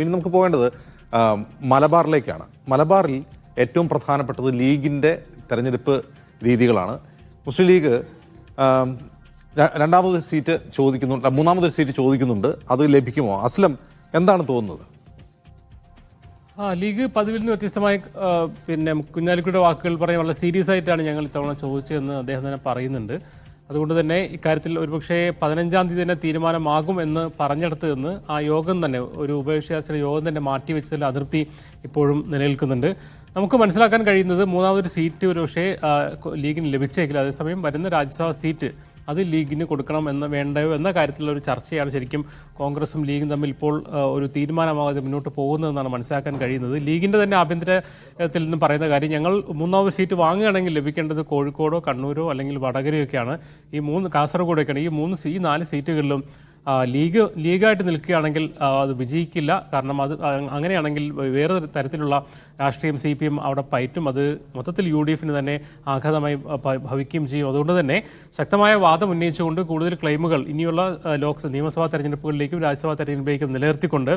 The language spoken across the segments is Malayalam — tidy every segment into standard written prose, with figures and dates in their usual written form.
ഇനി നമുക്ക് പോകേണ്ടത് മലബാറിലേക്കാണ്. മലബാറിൽ ഏറ്റവും പ്രധാനപ്പെട്ടത് ലീഗിൻ്റെ തെരഞ്ഞെടുപ്പ് രീതികളാണ്. മുസ്ലിം ലീഗ് മൂന്നാമതൊരു സീറ്റ് ചോദിക്കുന്നുണ്ട്. അത് ലഭിക്കുമോ? അസ്ലം, എന്താണ് തോന്നുന്നത്? ലീഗ് പതിവിൽ നിന്ന് വ്യത്യസ്തമായി കുഞ്ഞാലിക്കുട്ടിയുടെ വാക്കുകൾ പറഞ്ഞ് വളരെ സീരിയസ് ആയിട്ടാണ് ഞങ്ങൾ ഇത്തവണ ചോദിച്ചതെന്ന് അദ്ദേഹം തന്നെ പറയുന്നുണ്ട്. അതുകൊണ്ട് തന്നെ ഇക്കാര്യത്തിൽ ഒരുപക്ഷെ 15-ാം തീയതി തന്നെ തീരുമാനമാകും എന്ന് പറഞ്ഞെടുത്ത് നിന്ന് ആ യോഗം തന്നെ ഒരു ഉഭയകക്ഷി യോഗം തന്നെ മാറ്റിവെച്ചതിൽ അതൃപ്തി ഇപ്പോഴും നിലനിൽക്കുന്നുണ്ട്. നമുക്ക് മനസ്സിലാക്കാൻ കഴിയുന്നത് മൂന്നാമതൊരു സീറ്റ് ഒരുപക്ഷെ ലീഗിന് ലഭിച്ചെങ്കിൽ അതേസമയം വരുന്ന രാജ്യസഭാ സീറ്റ് അത് ലീഗിന് കൊടുക്കണം വേണ്ടയോ എന്ന കാര്യത്തിലുള്ള ഒരു ചർച്ചയാണ് ശരിക്കും കോൺഗ്രസും ലീഗും തമ്മിൽ ഇപ്പോൾ ഒരു തീരുമാനമാകാതെ മുന്നോട്ട് പോകുന്നതെന്നാണ് മനസ്സിലാക്കാൻ കഴിയുന്നത്. ലീഗിൻ്റെ തന്നെ ആഭ്യന്തരത്തിൽ നിന്ന് പറയുന്ന കാര്യം, ഞങ്ങൾ മൂന്നാമത് സീറ്റ് വാങ്ങുകയാണെങ്കിൽ ലഭിക്കേണ്ടത് കോഴിക്കോടോ കണ്ണൂരോ അല്ലെങ്കിൽ വടകരയൊക്കെയാണ്. കാസർഗോഡൊക്കെയാണ്. ഈ 4 സീറ്റുകളിലും ലീഗായിട്ട് നിൽക്കുകയാണെങ്കിൽ അത് വിജയിക്കില്ല. കാരണം അങ്ങനെയാണെങ്കിൽ വേറെ തരത്തിലുള്ള രാഷ്ട്രീയം CPM അവിടെ പയറ്റും. അത് മൊത്തത്തിൽ UDF തന്നെ ആഘാതമായി ഭവിക്കുകയും ചെയ്യും. അതുകൊണ്ട് തന്നെ ശക്തമായ വാദം ഉന്നയിച്ചുകൊണ്ട് കൂടുതൽ ക്ലെയിമുകൾ ഇനിയുള്ള നിയമസഭാ തെരഞ്ഞെടുപ്പുകളിലേക്കും രാജ്യസഭാ തെരഞ്ഞെടുപ്പിലേക്കും നിലനിർത്തിക്കൊണ്ട്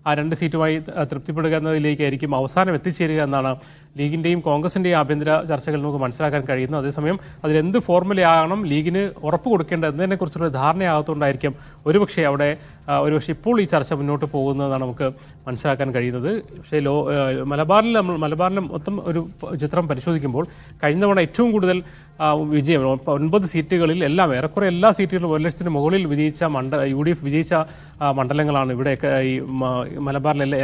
ആ 2 സീറ്റുമായി തൃപ്തിപ്പെടുക എന്നതിലേക്കായിരിക്കും അവസാനം എത്തിച്ചേരുക എന്നാണ് ലീഗിൻ്റെയും കോൺഗ്രസിൻ്റെയും ആഭ്യന്തര ചർച്ചകൾ നമുക്ക് മനസ്സിലാക്കാൻ കഴിയുന്നു. അതേസമയം അതിലെന്ത് ഫോർമുലയാകണം ലീഗിന് ഉറപ്പ് കൊടുക്കേണ്ടത് എന്നതിനെക്കുറിച്ചുള്ള ധാരണയാകത്തുകൊണ്ടായിരിക്കും ഒരുപക്ഷെ ഇപ്പോൾ ഈ ചർച്ച മുന്നോട്ട് പോകുന്നതാണ് നമുക്ക് മനസ്സിലാക്കാൻ കഴിയുന്നത്. പക്ഷേ മലബാറിലെ മൊത്തം ഒരു ചിത്രം പരിശോധിക്കുമ്പോൾ കഴിഞ്ഞ തവണ ഏറ്റവും കൂടുതൽ വിജയം 9 സീറ്റുകളിൽ ഏറെക്കുറെ എല്ലാ സീറ്റുകളിലും 1,00,000-ന് മുകളിൽ വിജയിച്ച UDF വിജയിച്ച മണ്ഡലങ്ങളാണ് ഇവിടെയൊക്കെ. ഈ മലബാറിലെ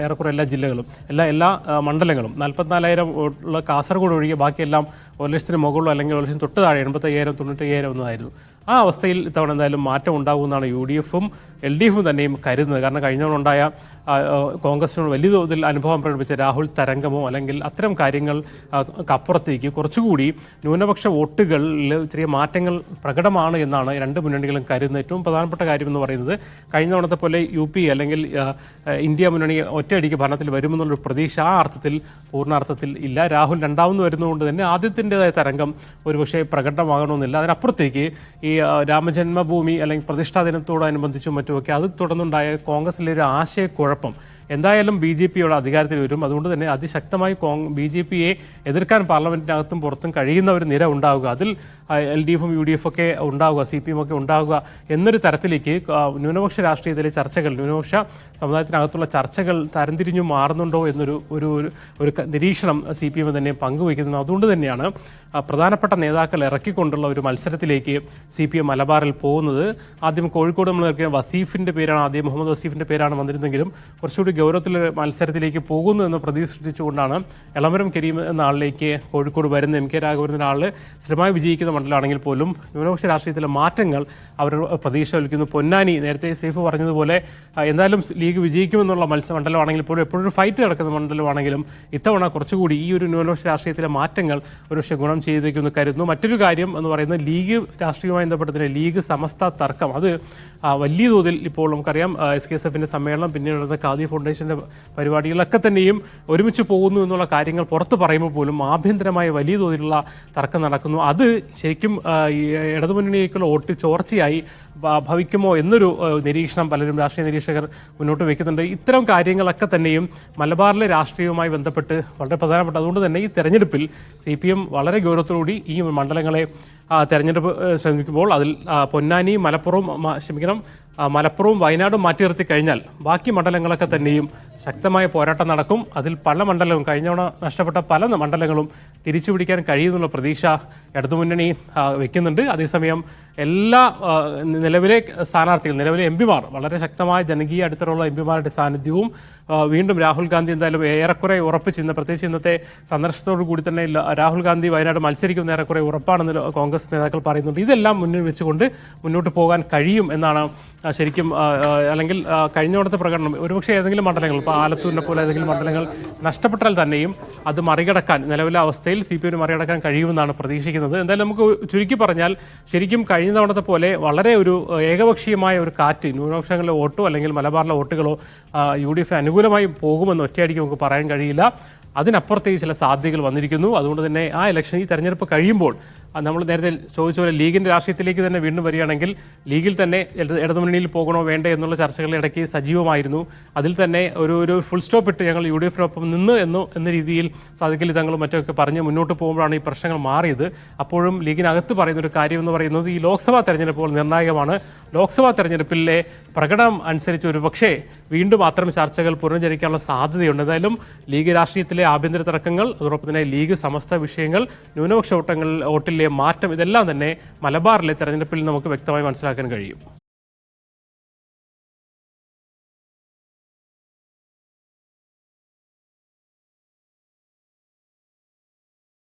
ഏറെക്കുറെ എല്ലാ ജില്ലകളും എല്ലാ മണ്ഡലങ്ങളും 44,000 ഉള്ള കാസർഗോഡ് ഒഴികെ ബാക്കിയെല്ലാം 1,00,000-ന് മുകളിലോ അല്ലെങ്കിൽ 1,00,000 തൊട്ട് താഴെ 85,000 95,000 ഒന്നായിരുന്നു. ആ അവസ്ഥയിൽ ഇത്തവണ എന്തായാലും മാറ്റം ഉണ്ടാകുമെന്നാണ് UDF-ഉം LDF-ഉം തന്നെയും കരുതുന്നത്. കാരണം കഴിഞ്ഞ തവണ ഉണ്ടായ കോൺഗ്രസിനോട് വലിയ തോതിൽ അനുഭവം പ്രകടിപ്പിച്ച രാഹുൽ തരംഗമോ അല്ലെങ്കിൽ അത്തരം കാര്യങ്ങൾക്കപ്പുറത്തേക്ക് കുറച്ചുകൂടി ന്യൂനപക്ഷ വോട്ടുകളിൽ ചെറിയ മാറ്റങ്ങൾ പ്രകടമാണ് എന്നാണ് 2 മുന്നണികളും കരുതുന്നത്. ഏറ്റവും പ്രധാനപ്പെട്ട കാര്യം എന്ന് പറയുന്നത് കഴിഞ്ഞ തവണത്തെ പോലെ UP അല്ലെങ്കിൽ ഇന്ത്യ മുന്നണി ഒറ്റയടിക്ക് ഭരണത്തിൽ വരുമെന്നുള്ളൊരു പ്രതീക്ഷ ആ അർത്ഥത്തിൽ പൂർണ്ണാർത്ഥത്തിൽ ഇല്ല. രാഹുൽ രണ്ടാമത് വരുന്നതുകൊണ്ട് തന്നെ ആദ്യത്തിൻ്റെതായ തരംഗം ഒരുപക്ഷെ പ്രകടമാകണമെന്നില്ല. അതിനപ്പുറത്തേക്ക് ഈ രാമജന്മഭൂമി അല്ലെങ്കിൽ പ്രതിഷ്ഠാ ദിനത്തോടനുബന്ധിച്ചും മറ്റുമൊക്കെ അത് തുടർന്നുണ്ടായ കോൺഗ്രസിലെ ഒരു ആശയക്കുഴപ്പം എന്തായാലും BJP-യുടെ അധികാരത്തിൽ വരും. അതുകൊണ്ട് തന്നെ അതിശക്തമായി BJP-യെ എതിർക്കാൻ പാർലമെൻറ്റിനകത്തും പുറത്തും കഴിയുന്ന ഒരു നിര ഉണ്ടാവുക, അതിൽ LDF-ഉം UDF ഒക്കെ ഉണ്ടാവുക, CPM ഒക്കെ ഉണ്ടാവുക എന്നൊരു തരത്തിലേക്ക് ന്യൂനപക്ഷ രാഷ്ട്രീയത്തിലെ ചർച്ചകൾ, ന്യൂനപക്ഷ സമുദായത്തിനകത്തുള്ള ചർച്ചകൾ തരംതിരിഞ്ഞു മാറുന്നുണ്ടോ എന്നൊരു ഒരു നിരീക്ഷണം CPM തന്നെ പങ്കുവയ്ക്കുന്നു. അതുകൊണ്ട് തന്നെയാണ് പ്രധാനപ്പെട്ട നേതാക്കൾ ഇറക്കിക്കൊണ്ടുള്ള ഒരു മത്സരത്തിലേക്ക് CPM മലബാറിൽ പോകുന്നത്. ആദ്യം കോഴിക്കോട് നമ്മൾ നോക്കിയ വസീഫിൻ്റെ പേരാണ്, മുഹമ്മദ് വസീഫിൻ്റെ പേരാണ് വന്നിരുന്നെങ്കിലും കുറച്ചുകൂടി ഗൗരവത്തിലുള്ള മത്സരത്തിലേക്ക് പോകുന്നു എന്ന് പ്രതീക്ഷിച്ചുകൊണ്ടാണ് എളമരം കരീം എന്ന ആളിലേക്ക് കോഴിക്കോട് വരുന്ന MK രാഘവൻ എന്ന ആൾ സ്ഥിരമായി വിജയിക്കുന്ന മണ്ഡലമാണെങ്കിൽ പോലും ന്യൂനപക്ഷ രാഷ്ട്രീയത്തിലെ മാറ്റങ്ങൾ അവർ പ്രതീക്ഷ വയ്ക്കുന്നു. പൊന്നാനി, നേരത്തെ സേഫ് പറഞ്ഞതുപോലെ എന്തായാലും ലീഗ് വിജയിക്കുമെന്നുള്ള മണ്ഡലമാണെങ്കിൽ പോലും എപ്പോഴും ഫൈറ്റ് നടക്കുന്ന മണ്ഡലമാണെങ്കിലും ഇത്തവണ കുറച്ചുകൂടി ഈ ഒരു ന്യൂനപക്ഷ രാഷ്ട്രീയത്തിലെ മാറ്റങ്ങൾ ഒരുപക്ഷെ ഗുണം ചെയ്തേക്കുമെന്ന് കരുതുന്നു. മറ്റൊരു കാര്യം എന്ന് പറയുന്നത് ലീഗ് രാഷ്ട്രീയവുമായി ബന്ധപ്പെട്ടതിന് ലീഗ് സമസ്ത തർക്കം, അത് വലിയ തോതിൽ ഇപ്പോൾ നമുക്കറിയാം. SKSF-ന്റെ സമ്മേളനം, പിന്നീട് നടന്ന ഖാദി ഫൗണ്ടേഷൻ്റെ പരിപാടികളൊക്കെ തന്നെയും ഒരുമിച്ച് പോകുന്നു എന്നുള്ള കാര്യങ്ങൾ പുറത്ത് പറയുമ്പോൾ പോലും ആഭ്യന്തരമായ വലിയ തോതിലുള്ള തർക്കം നടക്കുന്നു. അത് ശരിക്കും ഇടതുമുന്നണിയിലേക്കുള്ള വോട്ട് ചോർച്ചയായി ഭവിക്കുമോ എന്നൊരു നിരീക്ഷണം പലരും രാഷ്ട്രീയ നിരീക്ഷകർ മുന്നോട്ട് വയ്ക്കുന്നുണ്ട്. ഇത്തരം കാര്യങ്ങളൊക്കെ തന്നെയും മലബാറിലെ രാഷ്ട്രീയവുമായി ബന്ധപ്പെട്ട് വളരെ പ്രധാനപ്പെട്ട. അതുകൊണ്ട് തന്നെ ഈ തെരഞ്ഞെടുപ്പിൽ CPM വളരെ ഗൗരവത്തോടുകൂടി ഈ മണ്ഡലങ്ങളെ തെരഞ്ഞെടുപ്പ് ശ്രമിക്കുമ്പോൾ അതിൽ പൊന്നാനി, മലപ്പുറവും വയനാടും മാറ്റി നിർത്തി കഴിഞ്ഞാൽ ബാക്കി മണ്ഡലങ്ങളൊക്കെ തന്നെയും ശക്തമായ പോരാട്ടം നടക്കും. അതിൽ പല മണ്ഡലവും കഴിഞ്ഞവണ നഷ്ടപ്പെട്ട പല മണ്ഡലങ്ങളും തിരിച്ചു പിടിക്കാൻ കഴിയുമെന്നുള്ള പ്രതീക്ഷ ഇടതുമുന്നണി വയ്ക്കുന്നുണ്ട്. അതേസമയം എല്ലാ നിലവിലെ സ്ഥാനാർത്ഥികൾ, നിലവിലെ MP-മാർ, വളരെ ശക്തമായ ജനകീയ അടിത്തറയുള്ള MP-മാരുടെ സാന്നിധ്യവും വീണ്ടും രാഹുൽ ഗാന്ധി എന്തായാലും ഏറെക്കുറെ ഉറപ്പിച്ചിരുന്ന, പ്രത്യേകിച്ച് ഇന്നത്തെ സന്ദർശനത്തോടു കൂടി തന്നെ രാഹുൽ ഗാന്ധി വയനാട് മത്സരിക്കുന്ന ഏറെക്കുറെ ഉറപ്പാണെന്ന് കോൺഗ്രസ് നേതാക്കൾ പറയുന്നുണ്ട്. ഇതെല്ലാം മുന്നിൽ വെച്ചുകൊണ്ട് മുന്നോട്ട് പോകാൻ കഴിയും എന്നാണ് ശരിക്കും. അല്ലെങ്കിൽ കഴിഞ്ഞ തവണത്തെ പ്രകടനം ഒരുപക്ഷെ ഏതെങ്കിലും മണ്ഡലങ്ങൾ, ഇപ്പോൾ ആലത്തൂരിനെ പോലെ ഏതെങ്കിലും മണ്ഡലങ്ങൾ നഷ്ടപ്പെട്ടാൽ തന്നെയും അത് മറികടക്കാൻ, നിലവിലെ അവസ്ഥയിൽ CPM മറികടക്കാൻ കഴിയുമെന്നാണ് പ്രതീക്ഷിക്കുന്നത്. എന്തായാലും നമുക്ക് ചുരുക്കി പറഞ്ഞാൽ ശരിക്കും കഴിഞ്ഞ തവണത്തെ പോലെ വളരെ ഒരു ഏകപക്ഷീയമായ ഒരു കാറ്റ് ന്യൂനപക്ഷങ്ങളിലെ വോട്ടോ അല്ലെങ്കിൽ മലബാറിലെ വോട്ടുകളോ UDF അനുകൂലമായി പോകുമെന്ന് ഒറ്റയടിക്ക് നമുക്ക് പറയാൻ കഴിയില്ല. അതിനപ്പുറത്തേക്ക് ചില സാധ്യതകൾ വന്നിരിക്കുന്നു. അതുകൊണ്ട് തന്നെ ഈ തെരഞ്ഞെടുപ്പ് കഴിയുമ്പോൾ നമ്മൾ നേരത്തെ ചോദിച്ച പോലെ ലീഗിൻ്റെ രാഷ്ട്രീയത്തിലേക്ക് തന്നെ വീണ്ടും വരികയാണെങ്കിൽ ലീഗിൽ തന്നെ ഇടതുമുന്നണിയിൽ പോകണോ വേണ്ടേ എന്നുള്ള ചർച്ചകളുടെ ഇടയ്ക്ക് സജീവമായിരുന്നു. അതിൽ തന്നെ ഒരു ഫുൾ സ്റ്റോപ്പ് ഇട്ട് ഞങ്ങൾ UDF-നൊപ്പം നിന്ന് എന്ന രീതിയിൽ സാദിഖലി തങ്ങളും മറ്റൊക്കെ പറഞ്ഞ് മുന്നോട്ട് പോകുമ്പോഴാണ് ഈ പ്രശ്നങ്ങൾ മാറിയത്. അപ്പോഴും ലീഗിനകത്ത് പറയുന്ന ഒരു കാര്യം എന്ന് പറയുന്നത് ഈ ലോക്സഭാ തെരഞ്ഞെടുപ്പുകൾ നിർണായകമാണ്. ലോക്സഭാ തെരഞ്ഞെടുപ്പിലെ പ്രകടനം അനുസരിച്ച് ഒരു പക്ഷേ വീണ്ടും അത്തരം ചർച്ചകൾ പുനരുദ്ധരിക്കാനുള്ള സാധ്യതയുണ്ട്. എന്തായാലും ലീഗ് രാഷ്ട്രീയത്തിലെ ആഭ്യന്തര തർക്കങ്ങൾ, അതോടൊപ്പം തന്നെ ലീഗ് സമസ്ത വിഷയങ്ങൾ, ന്യൂനപക്ഷ വോട്ടിലെ മാറ്റം, ഇതെല്ലാം തന്നെ മലബാറിലെ തെരഞ്ഞെടുപ്പിൽ നമുക്ക് വ്യക്തമായി മനസ്സിലാക്കാൻ കഴിയും.